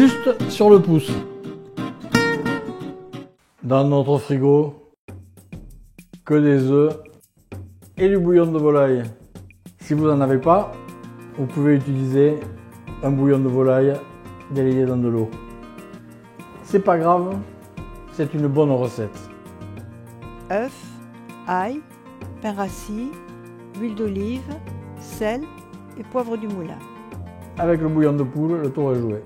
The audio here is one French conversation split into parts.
juste sur le pouce. Dans notre frigo, que des œufs et du bouillon de volaille. Si vous n'en avez pas, vous pouvez utiliser un bouillon de volaille délayé dans de l'eau. C'est pas grave, c'est une bonne recette. Œufs, ail, pain rassis, huile d'olive, sel et poivre du moulin. Avec le bouillon de poule, le tour est joué.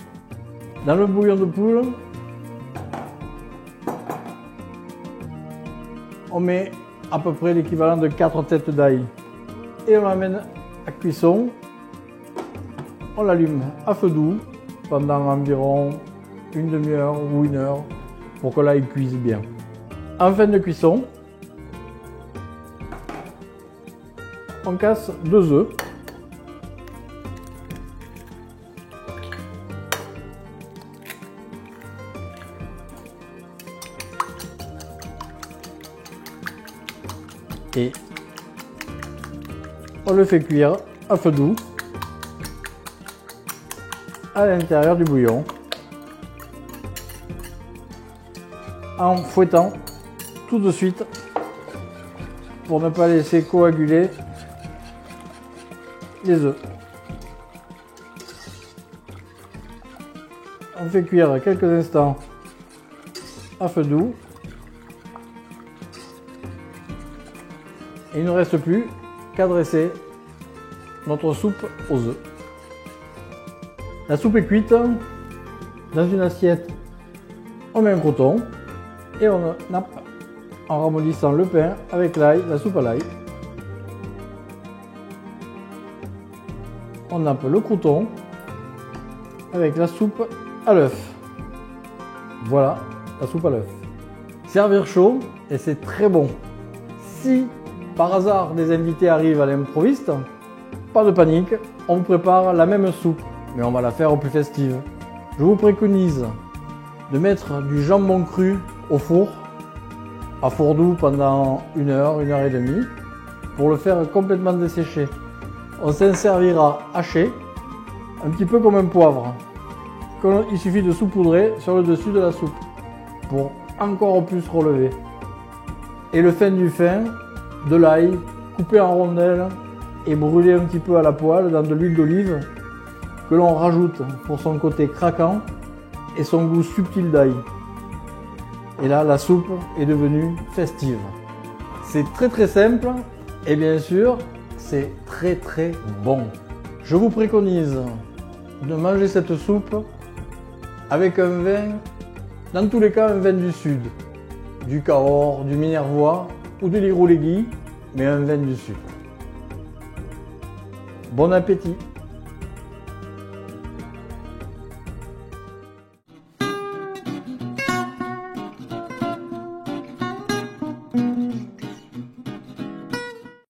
Dans le bouillon de poule, on met à peu près l'équivalent de 4 têtes d'ail. Et on l'amène à cuisson. On l'allume à feu doux pendant environ une demi-heure ou une heure pour que l'ail cuise bien. En fin de cuisson, on casse 2 œufs. Et on le fait cuire à feu doux à l'intérieur du bouillon en fouettant tout de suite pour ne pas laisser coaguler les œufs. On fait cuire quelques instants à feu doux. Et il ne reste plus qu'à dresser notre soupe aux œufs. La soupe est cuite. Dans une assiette, on met un croûton et on nappe en ramollissant le pain avec l'ail, la soupe à l'ail. On nappe le croûton avec la soupe à l'œuf. Voilà la soupe à l'œuf. Servir chaud et c'est très bon. Si par hasard des invités arrivent à l'improviste, pas de panique, on vous prépare la même soupe, mais on va la faire au plus festive. Je vous préconise de mettre du jambon cru au four, à four doux pendant 1 heure, 1 heure et demie, pour le faire complètement dessécher. On s'en servira haché, un petit peu comme un poivre. Il suffit de saupoudrer sur le dessus de la soupe, pour encore plus relever. Et le fin du fin, de l'ail coupé en rondelles et brûlé un petit peu à la poêle dans de l'huile d'olive que l'on rajoute pour son côté craquant et son goût subtil d'ail. Et là, la soupe est devenue festive. C'est très simple et bien sûr, c'est très bon. Je vous préconise de manger cette soupe avec un vin, dans tous les cas un vin du Sud, du Cahors, du Minervois ou de l'Irolégui, mais un vin du Sud. Bon appétit!